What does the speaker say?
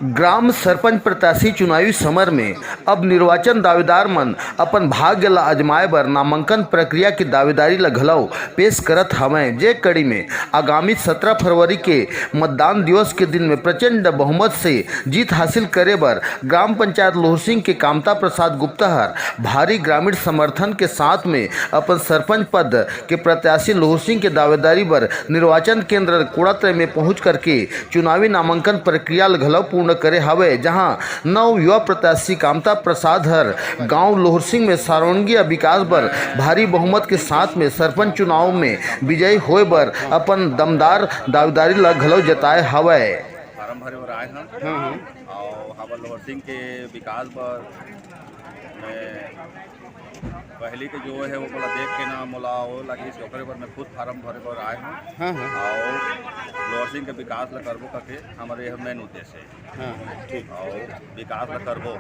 ग्राम सरपंच प्रत्याशी चुनावी समर में अब निर्वाचन दावेदार मन अपन भाग्य ला आजमाए बर नामांकन प्रक्रिया की दावेदारी ला घलौ पेश करत हवैं। जे कड़ी में आगामी 17 फरवरी के मतदान दिवस के दिन में प्रचंड बहुमत से जीत हासिल करे बर ग्राम पंचायत लोहरसिंह के कामता प्रसाद गुप्ता हर भारी ग्रामीण समर्थन के साथ में अपन सरपंच पद के प्रत्याशी लोहरसिंह के दावेदारी बर निर्वाचन केंद्र कोड़ात्रय में पहुंच करके चुनावी नामांकन प्रक्रिया ला घलौ पूर्ण करे हवे, जहां नव युवा प्रत्याशी कामता प्रसाद हर गांव लोहरसिंह में सर्वांगीण विकास बर भारी बहुमत के साथ में सरपंच चुनाव में विजयी होए बर अपन दमदार दावेदारी ला घलौ जताए हवे। फारम भरे बर आए हैं और हमर लोहरसिंह के विकास बर मैं पहली के जो है वो बोला देख के ना मोला वो लगी ओकरे बर मैं खुद फार्म भरे बर आए हैं और लोहरसिंह के विकास ला करबो करके हमारे यह मेन उद्देश्य है और विकास ला करबो।